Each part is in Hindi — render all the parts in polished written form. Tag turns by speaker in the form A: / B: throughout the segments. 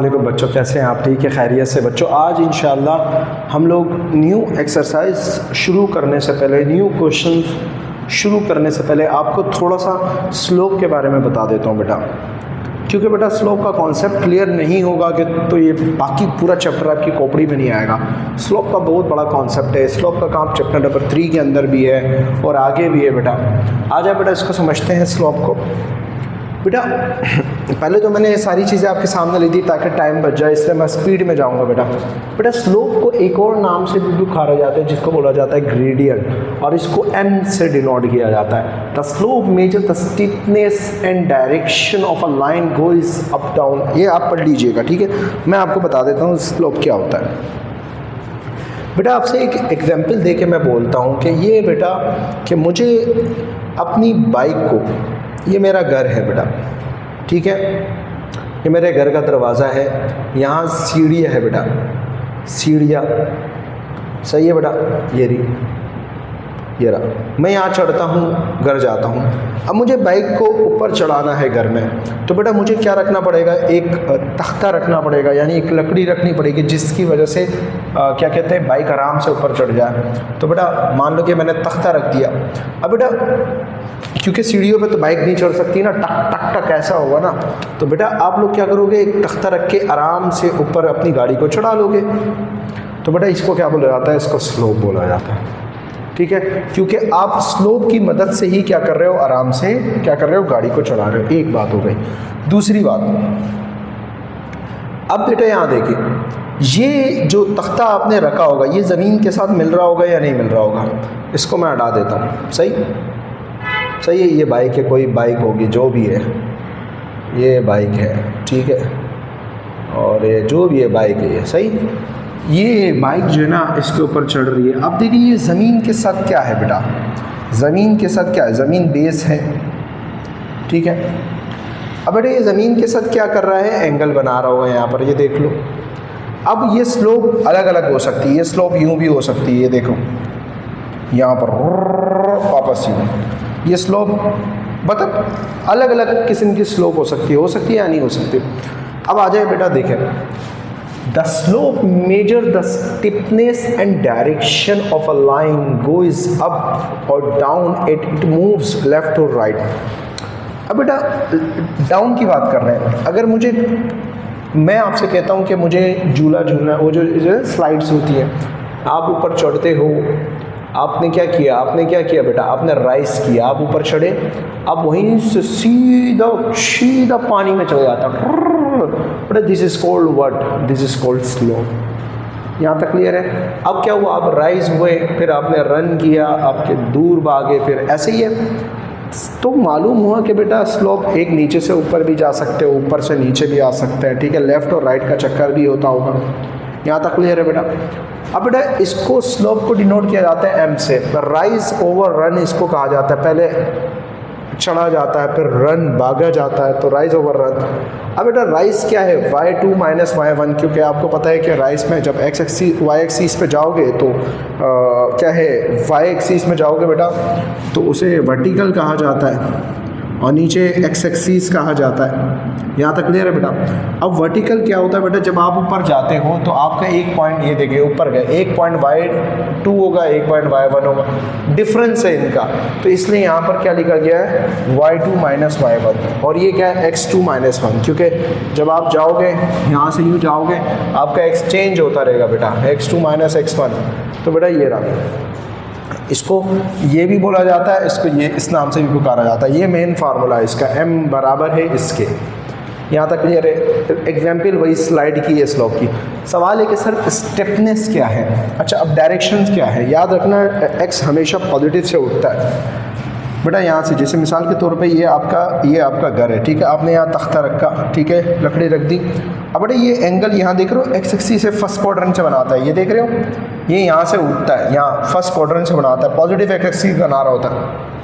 A: वालेकुम बच्चों, कैसे हैं आप? ठीक है, खैरियत से बच्चों। आज इंशाअल्लाह हम लोग न्यू एक्सरसाइज शुरू करने से पहले, न्यू क्वेश्चन शुरू करने से पहले आपको थोड़ा सा स्लोप के बारे में बता देता हूँ बेटा, क्योंकि बेटा स्लोप का कॉन्सेप्ट क्लियर नहीं होगा कि तो ये बाकी पूरा चैप्टर आपकी खोपड़ी में नहीं आएगा। स्लोप का बहुत बड़ा कॉन्सेप्ट है। स्लोप का काम चैप्टर नंबर 3 के अंदर भी है और आगे भी है बेटा। आ जाए बेटा, इसको समझते हैं स्लोप को। बेटा पहले तो मैंने ये सारी चीज़ें आपके सामने ली थी ताकि टाइम बच जाए, इसलिए मैं स्पीड में जाऊंगा बेटा। बेटा स्लोप को एक और नाम से भी पुकारा जाता है जिसको बोला जाता है ग्रेडियंट, और इसको m से डिनोट किया जाता है। The slope measure the steepness and direction of a line goes up down. ये आप पढ़ लीजिएगा, ठीक है। मैं आपको बता देता हूँ स्लोप क्या होता है। बेटा आपसे एक एग्जाम्पल दे के मैं बोलता हूँ कि ये बेटा कि मुझे अपनी बाइक को, ये मेरा घर है बेटा, ठीक है, ये मेरे घर का दरवाज़ा है, यहाँ सीढ़ियाँ है बेटा, सीढ़ियाँ सही है बेटा, ये रहा, मैं यहाँ चढ़ता हूँ, घर जाता हूँ। अब मुझे बाइक को ऊपर चढ़ाना है घर में, तो बेटा मुझे क्या रखना पड़ेगा? एक तख्ता रखना पड़ेगा, यानी एक लकड़ी रखनी पड़ेगी जिसकी वजह से क्या कहते हैं, बाइक आराम से ऊपर चढ़ जाए। तो बेटा मान लो कि मैंने तख्ता रख दिया। अब बेटा क्योंकि सीढ़ियों पे तो बाइक नहीं चढ़ सकती ना, टक टक टक ऐसा होगा ना, तो बेटा आप लोग क्या करोगे, एक तख्ता रख के आराम से ऊपर अपनी गाड़ी को चढ़ा लोगे। तो बेटा इसको क्या बोला जाता है? इसको स्लोप बोला जाता है, ठीक है, क्योंकि आप स्लोप की मदद से ही क्या कर रहे हो, आराम से क्या कर रहे हो, गाड़ी को चला रहे हो। एक बात हो गई। दूसरी बात, अब बेटा यहाँ देखिए, ये जो तख्ता आपने रखा होगा ये ज़मीन के साथ मिल रहा होगा या नहीं मिल रहा होगा? इसको मैं हटा देता हूँ। सही सही है, ये बाइक है, कोई बाइक होगी, जो भी है, ये बाइक है, ठीक है, और ये जो भी है बाइक है, ये सही। ये बाइक जो है ना इसके ऊपर चढ़ रही है। अब देखिए ये ज़मीन के साथ क्या है बेटा, ज़मीन के साथ क्या है? ज़मीन बेस है, ठीक है। अब बेटा ये ज़मीन के साथ क्या कर रहा है? एंगल बना रहा होगा यहाँ पर, ये देख लो। अब ये स्लोप अलग अलग हो सकती है, ये स्लोप यूँ भी हो सकती है, ये देखो यहाँ पर वापस यूँ, ये स्लोप मतलब अलग अलग किस्म की स्लोप हो सकती है या नहीं हो सकती। अब आ जाए बेटा, देखें, the slope measure the stiffness and direction of a line goes up और डाउन, इट मूव्स लेफ्ट और राइट। अब बेटा डाउन की बात कर रहे हैं। अगर मैं आपसे कहता हूँ कि मुझे झूला झूलना, वो जो स्लाइड्स होती है, आप ऊपर चढ़ते हो, आपने क्या किया बेटा, आपने राइज किया, आप ऊपर चढ़े, आप वहीं से सीधा पानी में चले जाता बेटा। This is called what? This is called slope. यहाँ तक क्लियर है? अब क्या हुआ, आप राइज हुए, फिर आपने रन किया, आपके दूर भागे, फिर ऐसे ही है। तो मालूम हुआ कि बेटा स्लोप एक नीचे से ऊपर भी जा सकते हो, ऊपर से नीचे भी आ सकते हैं, ठीक है, लेफ्ट और राइट का चक्कर भी होता होगा। यहाँ तक क्लियर है बेटा? अब बेटा इसको स्लोप को डिनोट किया जाता है m से। राइज ओवर रन इसको कहा जाता है। पहले चढ़ा जाता है, फिर रन भागा जाता है, तो राइज ओवर रन। अब बेटा राइज क्या है? y2 माइनस y1, क्योंकि आपको पता है कि राइज में जब x एक्सिस y एक्सिस पे जाओगे तो क्या है, y एक्सिस में जाओगे बेटा तो उसे वर्टिकल कहा जाता है और नीचे x एक्सिस कहा जाता है। यहाँ तक क्लियर है बेटा? अब वर्टिकल क्या होता है बेटा, जब आप ऊपर जाते हो तो आपका एक पॉइंट, ये देखिए ऊपर गए, एक पॉइंट y2 होगा, एक पॉइंट y1 होगा, डिफरेंस है इनका, तो इसलिए यहाँ पर क्या लिखा गया है, y2 माइनस y1, और ये क्या है, x2 माइनस 1, क्योंकि जब आप जाओगे यहाँ से यूँ जाओगे आपका एक्सचेंज होता रहेगा बेटा, x2 माइनस x1। तो बेटा ये रहा, इसको ये भी बोला जाता है, इसको ये इस नाम से भी पुकारा जाता है। ये मेन फार्मूला है इसका, m बराबर है इसके। यहाँ तक क्लियर है? एग्जाम्पल वही स्लाइड की है स्लोप की। सवाल है कि सर स्टेपनेस क्या है? अच्छा, अब डायरेक्शंस क्या है? याद रखना x हमेशा पॉजिटिव से उठता है बेटा। यहाँ से जैसे मिसाल के तौर पे ये आपका घर है, ठीक है, आपने यहाँ तख्ता रखा, ठीक है, लकड़ी रख दी। अब बेटा ये एंगल यहाँ देख रहे हो, एक्स एक्सिस से फर्स्ट क्वाड्रेंट से बनाता है, ये देख रहे हो, ये यहाँ से उठता है, यहाँ फर्स्ट क्वाड्रेंट से बनाता है, पॉजिटिव एक्स एक्सिस बना रहा होता है।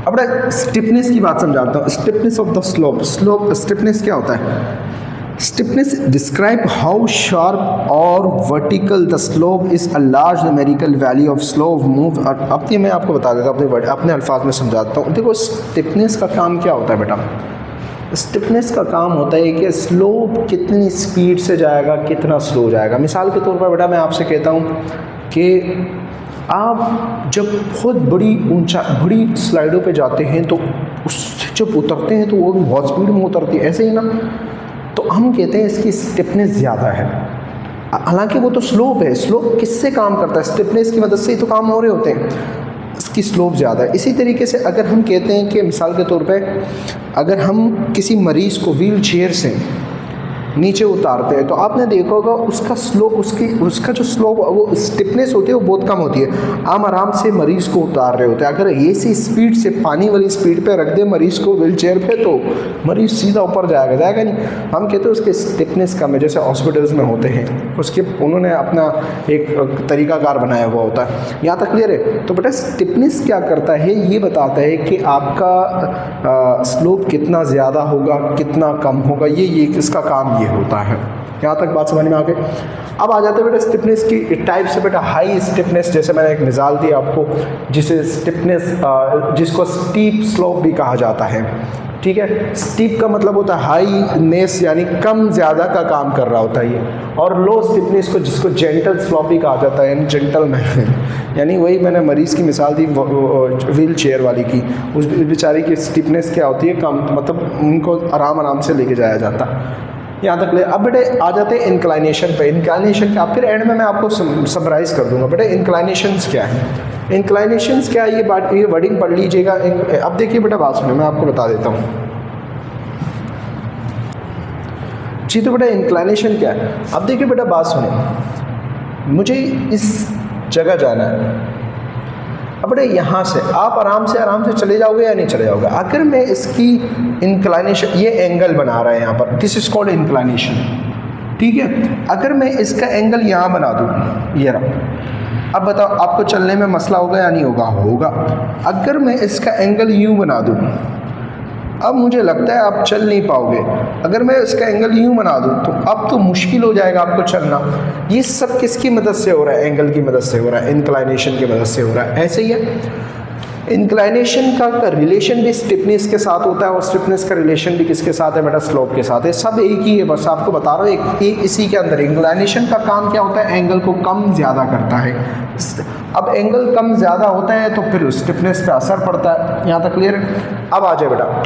A: अब बेटा स्टिफनेस की बात समझाता हूँ। Stiffness of the slope, stiffness क्या होता है? Stiffness describe how sharp or vertical the slope is. A large numerical value of slope move. अब ये मैं आपको बता देता हूँ, अपने अल्फाज में समझाता हूँ। देखो स्टिफनेस का काम क्या होता है बेटा, स्टिफनेस का काम होता है कि स्लोप कितनी स्पीड से जाएगा, कितना स्लो जाएगा। मिसाल के तौर पर बेटा मैं आपसे कहता हूँ कि आप जब बहुत बड़ी स्लाइडों पे जाते हैं तो उससे जब उतरते हैं तो वो भी बहुत स्पीड में उतरती है, ऐसे ही ना। तो हम कहते हैं इसकी स्टिफनेस ज़्यादा है, हालांकि वो तो स्लोप है। स्लोप किससे काम करता है? स्टिफनेस की मदद से ही तो काम हो रहे होते हैं। इसकी स्लोप ज़्यादा है। इसी तरीके से अगर हम कहते हैं कि मिसाल के तौर पे अगर हम किसी मरीज़ को व्हील चेयर से नीचे उतारते हैं तो आपने देखा होगा उसका स्लोप, उसका जो स्लोप वो स्टिफनेस होती है वो बहुत कम होती है। हम आराम से मरीज़ को उतार रहे होते हैं, अगर ऐसी स्पीड से पानी वाली स्पीड पे रख दे मरीज़ को व्हील चेयर पे तो मरीज़ सीधा ऊपर जाएगा नहीं। हम कहते हैं उसके स्टिफनेस कम है, जैसे हॉस्पिटल्स में होते हैं उसके उन्होंने अपना एक तरीकाकार बनाया हुआ होता है। यहाँ तक क्लियर है? तो बेटा स्टिफनेस क्या करता है, ये बताता है कि आपका स्लोप कितना ज़्यादा होगा, कितना कम होगा, ये इसका काम ये होता है। यहाँ तक बात समझ में आ गई। अब आ जाते हैं बेटा स्टिफनेस की टाइप से। बेटा हाई स्टिफनेस, जैसे मैंने एक मिसाल दी आपको, जिसे स्टिफनेस जिसको स्टीप स्लोप भी कहा जाता है, ठीक है। स्टीप का मतलब होता है हाई नेस, यानी कम ज़्यादा का काम कर रहा होता है ये। और लो स्टिफनेस को जिसको जेंटल स्लोप भी कहा जाता है, यानी जेंटलमैन, यानी वही मैंने मरीज़ की मिसाल दी व्हील चेयर वाली की, उस बेचारी की स्टिफनेस क्या होती है, कम, मतलब उनको आराम से लेके जाया जाता। यहाँ तक ले। अब बेटे आ जाते हैं इंक्लाइनेशन पे। इंक्लाइनेशन क्या, फिर एंड में मैं आपको समराइज़ कर दूंगा। बेटे इंक्लाइनेशंस क्या है, इंक्लाइनेशंस क्या है, ये वर्डिंग पढ़ लीजिएगा। अब देखिए बेटा बात सुनिए, मैं आपको बता देता हूँ जी। तो बेटा इंक्लाइनेशन क्या है, अब देखिए बेटा बात सुनिए, मुझे इस जगह जाना है। अब बेटा यहाँ से आप आराम से चले जाओगे या नहीं चले जाओगे? अगर मैं इसकी इंक्लाइनेशन, ये एंगल बना रहा है यहाँ पर, दिस इज कॉल्ड इंक्लाइनेशन, ठीक है। अगर मैं इसका एंगल यहाँ बना दूँ, ये रहा। अब बताओ आपको चलने में मसला होगा या नहीं होगा? होगा। अगर मैं इसका एंगल यूँ बना दूँ, अब मुझे लगता है आप चल नहीं पाओगे। अगर मैं इसका एंगल यूँ बना दूँ तो अब तो मुश्किल हो जाएगा आपको चलना। ये सब किसकी मदद से हो रहा है? एंगल की मदद से हो रहा है, इंक्लाइनेशन की मदद से हो रहा है। ऐसे ही है, इंक्लाइनेशन का रिलेशन भी स्टिफनेस के साथ होता है, और स्टिफनेस का रिलेशन भी किसके साथ है बेटा? स्लोप के साथ है। सब एक ही है, बस आपको बता रहा हूँ एक इसी के अंदर। इंक्लाइनेशन का काम क्या होता है? एंगल को कम ज़्यादा करता है। अब एंगल कम ज़्यादा होता है तो फिर स्टिफनेस पे असर पड़ता है। यहाँ तक क्लियर है? अब आ जाए बेटा,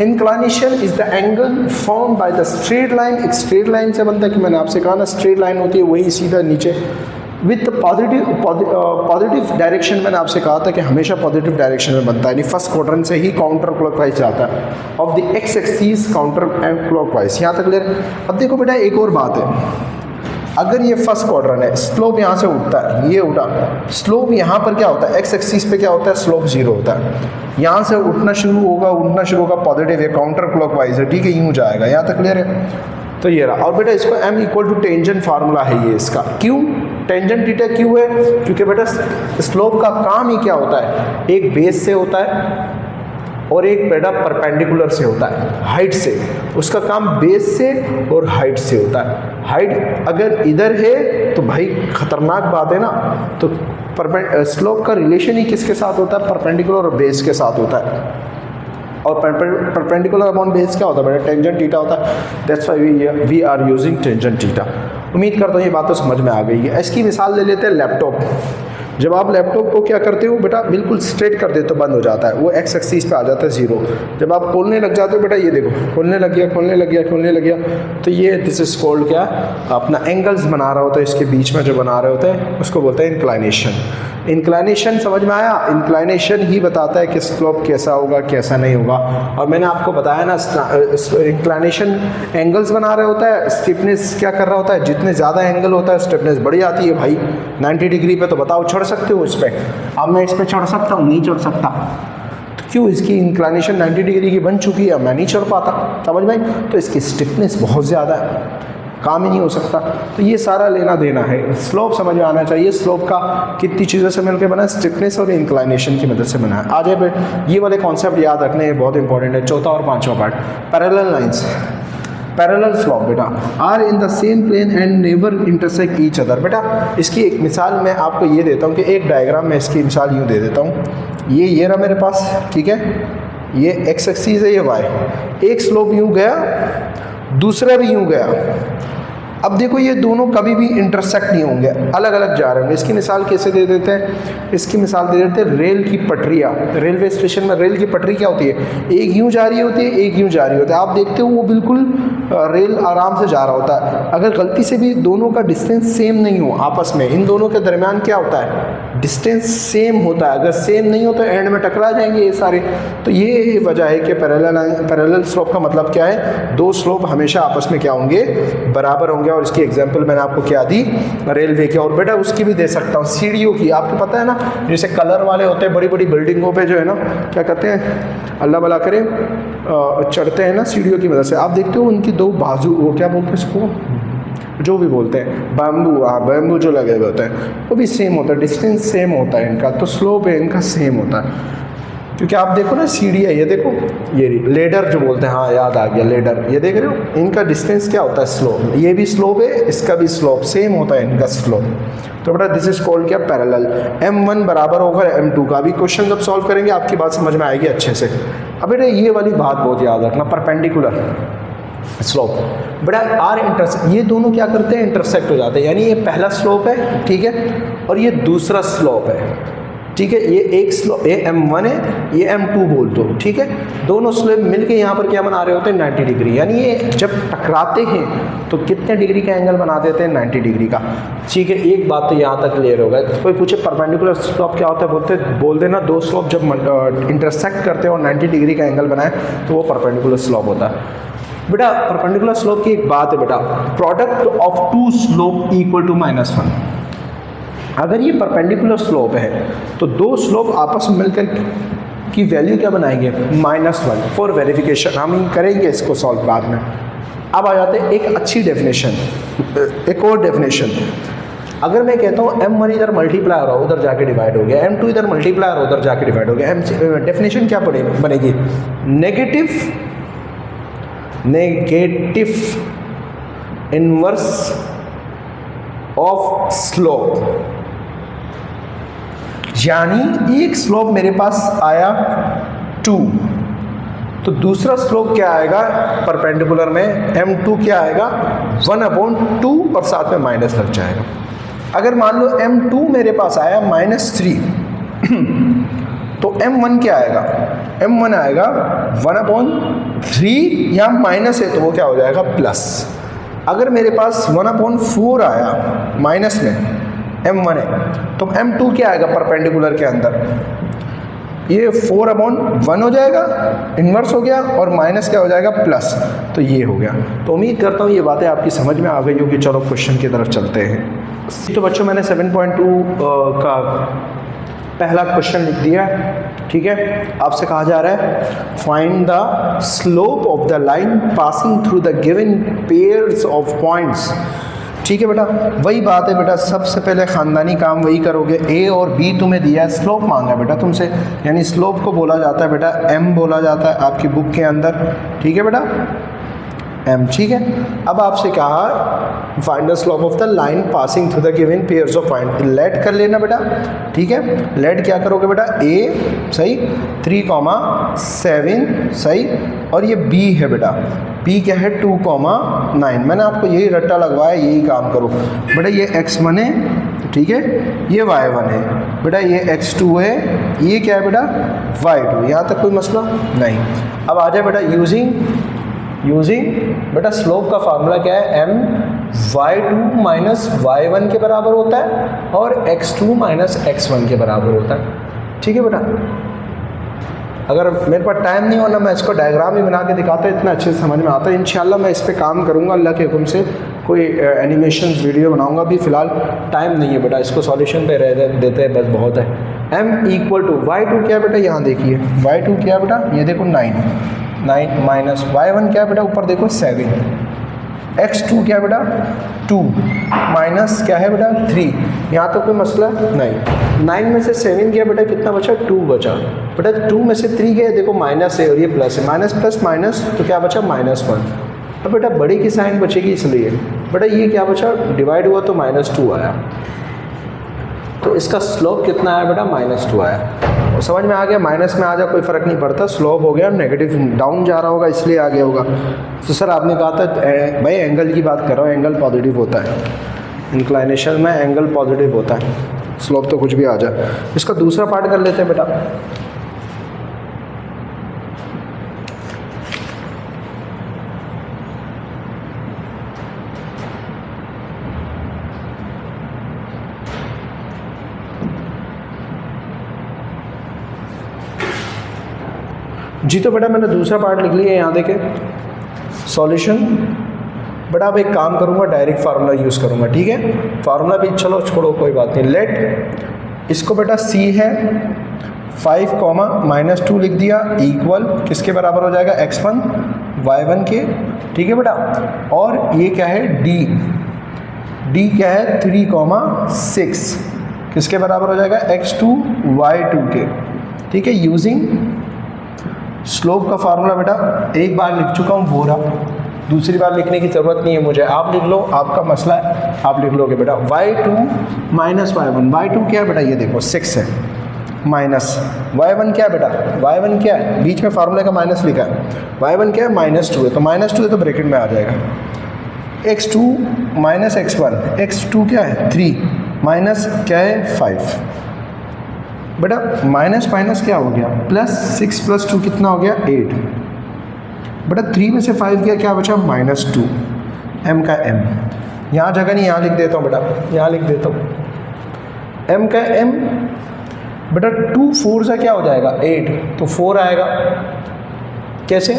A: inclination is the angle form by the straight line. एक स्ट्रेट लाइन से बनता है, कि मैंने आपसे कहा ना स्ट्रेट लाइन होती है वही सीधा नीचे विथ पॉजिटिव डायरेक्शन। मैंने आपसे कहा था कि हमेशा पॉजिटिव डायरेक्शन में बनता है, यानी फर्स्ट क्वाड्रेंट से ही काउंटर क्लॉकवाइज जाता है, of the x axis counter clockwise. यहाँ तक क्लियर? अब देखो बेटा एक और बात है, अगर ये फर्स्ट क्वाड्रेंट है, स्लोप यहाँ से उठता है, ये उठा, स्लोप यहाँ पर क्या होता है? एक्स एक्सिस पे क्या होता है? स्लोप 0 होता है। यहाँ से उठना शुरू होगा पॉजिटिव है, काउंटर क्लॉकवाइज है, ठीक है, यूँ जाएगा। यहाँ तक क्लियर है? तो ये रहा। और बेटा इसको m equal to tangent formula है ये इसका। क्यों टेंजेंट थीटा क्यों है? क्योंकि बेटा स्लोप का काम ही क्या होता है? एक बेस से होता है और एक बेटा परपेंडिकुलर से होता है, हाइट से। उसका काम बेस से और हाइट से होता है। हाइट अगर इधर है तो भाई खतरनाक बात है ना। तो स्लोप का रिलेशन ही किसके साथ होता है? परपेंडिकुलर और बेस के साथ होता है। और परपेंडिकुलर अपॉन बेस क्या होता है बेटा? टेंजेंट थीटा होता है। That's why we are using tangent theta. उम्मीद करता हूँ ये बात तो समझ में आ गई है। इसकी मिसाल ले लेते हैं लैपटॉप। जब आप लैपटॉप को क्या करते हो बेटा? बिल्कुल स्ट्रेट कर देते हो, बंद हो जाता है, वो एक्स एक्सिस पे आ जाता है 0। जब आप खोलने लग जाते हो बेटा, ये देखो खोलने लग गया, तो ये दिस इज कॉल्ड क्या? अपना एंगल्स बना रहा होता है, इसके बीच में जो बना रहे होते हैं उसको बोलते हैं इंक्लाइनेशन। इंक्लाइनेशन समझ में आया? इंक्लाइनेशन ही बताता है कि स्लोप कैसा होगा, कैसा नहीं होगा। और मैंने आपको बताया ना, इंक्लाइनेशन एंगल्स बना रहा होता है, स्टिफनेस क्या कर रहा होता है? जितने ज़्यादा एंगल होता है स्टिफनेस बढ़ जाती है भाई। 90 डिग्री पे तो बताओ चढ़ सकते हो इस पर? अब मैं इस पर चढ़ सकता हूँ? नहीं चढ़ सकता। तो क्यों? इसकी इंक्लाइनेशन 90 डिग्री की बन चुकी है, मैं नहीं चढ़ पाता। समझ में? तो इसकी स्टिफनेस बहुत ज़्यादा है, काम ही नहीं हो सकता। तो ये सारा लेना देना है। स्लोप समझ में आना चाहिए। स्लोप का कितनी चीज़ों से मिलकर बना है? स्टिफनेस और इंक्लाइनेशन की मदद से बना है। आ जाए बेट, ये वाले कॉन्सेप्ट याद रखने हैं, बहुत इंपॉर्टेंट है। चौथा और पांचवा part, parallel lines. Parallel slope बेटा are in the same plane and never intersect each other. बेटा इसकी एक मिसाल मैं आपको ये देता हूँ कि एक डायग्राम में इसकी मिसाल यूँ दे देता हूँ। ये रहा मेरे पास, ठीक है, ये एक्स एक्सिस है, ये वाई, एक स्लोप यूँ गया, दूसरा भी यूँ गया। अब देखो ये दोनों कभी भी इंटरसेक्ट नहीं होंगे, अलग अलग जा रहे होंगे। इसकी मिसाल कैसे दे देते हैं, इसकी मिसाल दे देते हैं रेल की पटरियाँ। रेलवे स्टेशन में रेल की पटरी क्या होती है, एक यूँ जा रही होती है, एक यूँ जा रही होती है। आप देखते हो वो बिल्कुल रेल आराम से जा रहा होता है। अगर गलती से भी दोनों का डिस्टेंस सेम नहीं हो आपस में, इन दोनों के दरमियान क्या होता है, डिस्टेंस सेम होता है। अगर सेम नहीं हो तो एंड में टकरा जाएंगे ये सारे। तो ये वजह है कि पैरेलल स्लोप का मतलब क्या है, दो स्लोप हमेशा आपस में क्या होंगे, बराबर होंगे। और इसकी एग्जांपल मैंने आपको क्या दी, रेलवे की। और बेटा उसकी भी दे सकता हूँ, सीढ़ियों की। आपको पता है ना, जैसे कलर वाले होते हैं बड़ी बड़ी बिल्डिंगों पे जो है ना, क्या कहते हैं, अल्लाह भला करे, चढ़ते हैं ना सीढ़ियों की मदद से। आप देखते हो उनकी दो बाजू, वो क्या बोलते हैं इसको, जो भी बोलते हैं, बैम्बू, हाँ बैम्बू जो लगे हुए होते हैं, वो भी सेम होता है, डिस्टेंस सेम होता है इनका। तो स्लोप है इनका सेम होता है। क्योंकि आप देखो ना सीढ़ी है, ये देखो, ये लेडर जो बोलते हैं, हाँ याद आ गया, लेडर, ये देख रहे हो, इनका डिस्टेंस क्या होता है, स्लोप। ये भी स्लोप है, इसका भी स्लोप सेम होता है इनका स्लोप। तो बेटा दिस इज कॉल्ड क्या, पैरेलल। M1 बराबर होगा M2 का। अभी क्वेश्चन जब सॉल्व करेंगे आपकी बात समझ में आएगी अच्छे से। अब बेटा ये वाली बात बहुत याद रखना, परपेंडिकुलर स्लोप। बेटा आर इंटरसेक्ट, ये दोनों क्या करते हैं, इंटरसेक्ट हो जाते हैं। यानी ये पहला स्लोप है, ठीक है, और ये दूसरा स्लोप है, ठीक है। ये एक स्लोप, ये M1 है, ये M2 बोल दो, ठीक है। दोनों स्लोप मिलके यहाँ पर क्या बना रहे होते हैं, 90 डिग्री। यानी ये जब टकराते हैं तो कितने डिग्री का एंगल बना देते हैं, 90 डिग्री का, ठीक है। एक बात तो यहाँ तक क्लियर होगा। कोई पूछे परपेंडिकुलर स्लोप क्या होता है, बोल देना दो स्लोप जब इंटरसेक्ट करते हैं और 90 डिग्री का एंगल बनाए तो वो परपेंडिकुलर स्लोप होता है। बेटा परपेंडिकुलर स्लोप की एक बात है बेटा, product of two slope equal to -1। अगर ये परपेंडिकुलर स्लोप है तो दो स्लोप आपस में मिलकर की वैल्यू क्या बनाएंगे, -1। फॉर वेरिफिकेशन हम करेंगे इसको सॉल्व बाद में। अब आ जाते हैं एक अच्छी डेफिनेशन, एक और डेफिनेशन। अगर मैं कहता हूँ M1 इधर मल्टीप्लाई हो रहा है, उधर जाके डिवाइड हो गया, M2 इधर मल्टीप्लाई हो रहा है, उधर जाके डिवाइड हो गया, डेफिनेशन क्या बनेगी, नेगेटिव इनवर्स ऑफ स्लोप। यानी एक स्लोप मेरे पास आया 2, तो दूसरा स्लोप क्या आएगा परपेंडिकुलर में, M2 क्या आएगा 1/2 और साथ में माइनस लग जाएगा। अगर मान लो M2 मेरे पास आया -3 तो M1 क्या आएगा, M1 आएगा 1/3, या माइनस है तो वो क्या हो जाएगा प्लस। अगर मेरे पास 1/4 आया माइनस में, M1 है, तो M2 क्या आएगा परपेंडिकुलर के अंदर, ये 4/1 हो जाएगा, इन्वर्स हो गया, और माइनस क्या हो जाएगा प्लस, तो ये हो गया। तो उम्मीद करता हूँ ये बातें आपकी समझ में आ गई होगी। चलो क्वेश्चन की तरफ चलते हैं। तो बच्चों मैंने 7.2 का पहला क्वेश्चन लिख दिया, ठीक है। आपसे कहा जा रहा है find the slope of the line passing through the given pairs of points, ठीक है बेटा। वही बात है बेटा, सबसे पहले ख़ानदानी काम वही करोगे। A और B तुम्हें दिया है, स्लोप मांगा है बेटा तुमसे, यानी स्लोप को बोला जाता है बेटा M बोला जाता है आपकी बुक के अंदर, ठीक है बेटा, M, ठीक है। अब आपसे कहा find the slope of the line passing through the given pairs of point. Late कर लेना बेटा, ठीक है। लेट क्या करोगे बेटा, A सही, 3,7 सही, और ये B है बेटा, B क्या है 2,9। मैंने आपको यही रट्टा लगवाया, यही काम करो बेटा। ये x1 है, ठीक है, ये y1 है बेटा, ये x2 है, ये क्या है बेटा y2। यहाँ तक कोई मसला नहीं। अब आ जाए बेटा यूजिंग बेटा स्लोप का फार्मूला क्या है, m y2 माइनस y1 के बराबर होता है और x2 माइनस x1 के बराबर होता है, ठीक है बेटा। अगर मेरे पास टाइम नहीं होना मैं इसको डायग्राम ही बना के दिखाता, इतना अच्छे से समझ में आता है। इंशाल्लाह मैं इस पे काम करूँगा, अल्लाह के हुक्म से कोई एनिमेशन वीडियो बनाऊँगा। अभी फ़िलहाल टाइम नहीं है बेटा, इसको सॉल्यूशन पे रह देते हैं बस, बहुत है। m इक्वल टू y2 क्या बेटा, यहाँ देखिए y2 क्या बेटा, ये देखो 9 माइनस y1 क्या बेटा, ऊपर देखो 7, x2 क्या बेटा 2 माइनस क्या है बेटा 3, यहाँ तो कोई मसला नहीं। 9 में से 7 गया बेटा, कितना बचा 2 बचा बेटा, 2 में से 3 गया, देखो माइनस है और ये प्लस है, माइनस प्लस माइनस तो क्या बचा -1। अब बेटा बड़ी की साइन बचेगी, इसलिए बेटा ये क्या बचा, डिवाइड हुआ तो -2 आया। तो इसका स्लोप कितना आया बेटा, -2 आया। और समझ में आ गया, माइनस में आ जा कोई फ़र्क नहीं पड़ता, स्लोप हो गया नेगेटिव, डाउन जा रहा होगा इसलिए आ गया होगा। तो सर आपने कहा था भाई एंगल की बात कर रहा हूँ, एंगल पॉजिटिव होता है, इंक्लाइनेशन में एंगल पॉजिटिव होता है, स्लोप तो कुछ भी आ जाए। इसका दूसरा पार्ट कर लेते हैं बेटा। जी तो बेटा मैंने दूसरा पार्ट लिख लिया, यहाँ देखें सॉल्यूशन। बेटा अब एक काम करूँगा, डायरेक्ट फार्मूला यूज़ करूँगा, ठीक है। फार्मूला भी चलो छोड़ो कोई बात नहीं, लेट इसको बेटा c है 5, -2 लिख दिया, इक्वल किसके बराबर हो जाएगा, x1 y1 के, ठीक है बेटा। और ये क्या है d क्या है 3, 6 किसके बराबर हो जाएगा, x2 y2 के, ठीक है। यूजिंग स्लोप का फार्मूला बेटा एक बार लिख चुका हूँ, वो रहा, दूसरी बार लिखने की ज़रूरत नहीं है मुझे, आप लिख लो, आपका मसला है, आप लिख लोगे बेटा। y2 माइनस y1, y2 क्या है बेटा, ये देखो 6 है, माइनस y1 क्या है बेटा, y1 क्या है, बीच में फार्मूले का माइनस लिखा है, y1 क्या है -2 है, तो -2 है तो ब्रैकेट में आ जाएगा, x2 माइनस x1, x2 क्या है 3, माइनस क्या है 5 बेटा, माइनस माइनस क्या हो गया, +6 + 2 कितना हो गया 8 बेटा। 3 में से 5 गया, क्या बचा -2, m का m, यहाँ जगह नहीं, यहाँ लिख देता हूँ बेटा, यहाँ लिख देता हूँ m का m बेटा। 2 4 से क्या हो जाएगा 8, तो 4 आएगा, कैसे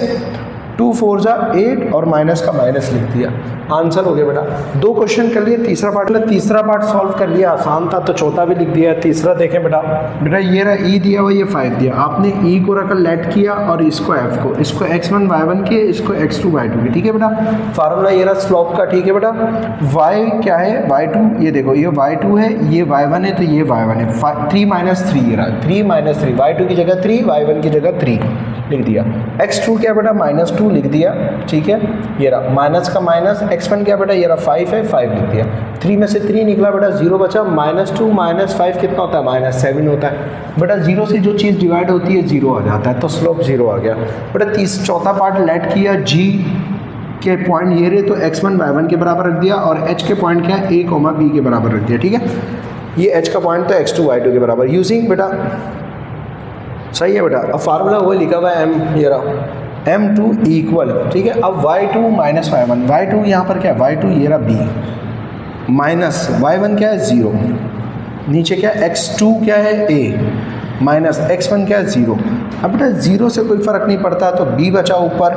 A: 2 4 8 और माइनस का माइनस लिख दिया, आंसर हो गया बेटा। 2 क्वेश्चन कर लिए, तीसरा पार्ट सॉल्व कर लिया, आसान था तो चौथा भी लिख दिया। तीसरा देखें बेटा ये रहा e दिया हुआ, ये 5 दिया, आपने e को रखकर लेट किया और इसको f को, इसको x1 y1 के, इसको x2 y2 के, ठीक है बेटा। फार्मूला ये रहा स्लोप का, ठीक है बेटा। y क्या है y2, ये देखो ये y2 है, ये y1 है, तो ये y1 है, 3 - 3 ये रहा, 3 - 3, y2 की जगह 3, y1 की जगह 3 लिख दिया। x2 क्या बेटा -2 लिख दिया, ठीक है, ये रहा माइनस का माइनस, x1 क्या बेटा ये रहा 5 है, 5 लिख दिया। 3 में से 3 निकला बेटा, 0 बचा, -2 - 5 कितना होता है, -7 होता है बेटा। 0 से जो चीज़ डिवाइड होती है 0 आ जाता है, तो स्लोप 0 आ गया बेटा। चौथा पार्ट लेट किया, g के पॉइंट ये रहे, तो x1 y1 के बराबर रख दिया, और h के पॉइंट क्या है a, b के बराबर रख दिया, ठीक है। ये h का पॉइंट तो x2 y2 के बराबर, यूजिंग बेटा सही है बेटा। अब फार्मूला वो लिखा हुआ है m, ये रहा m2 इक्वल, ठीक है। अब y2 माइनस y1, y2 यहाँ पर क्या है y2 ये रहा b, माइनस y1 क्या है 0, नीचे क्या है x2 क्या है a, माइनस x1 क्या है 0। अब बेटा 0 से कोई फ़र्क नहीं पड़ता, तो b बचा ऊपर,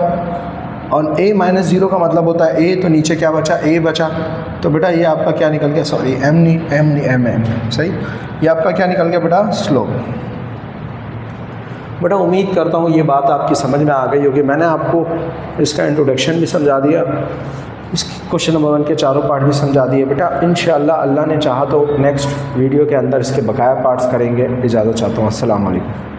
A: और a -0 का मतलब होता है a, तो नीचे क्या बचा a बचा, तो बेटा ये आपका क्या निकल गया, सॉरी m सही, ये आपका क्या निकल गया बेटा, स्लोप। बेटा उम्मीद करता हूँ ये बात आपकी समझ में आ गई होगी, मैंने आपको इसका इंट्रोडक्शन भी समझा दिया, इस क्वेश्चन नंबर 1 के चारों पार्ट भी समझा दिए बेटा। इंशाअल्लाह अल्लाह ने चाहा तो नेक्स्ट वीडियो के अंदर इसके बकाया पार्ट्स करेंगे। इजाज़त चाहता हूँ, अस्सलाम वालेकुम।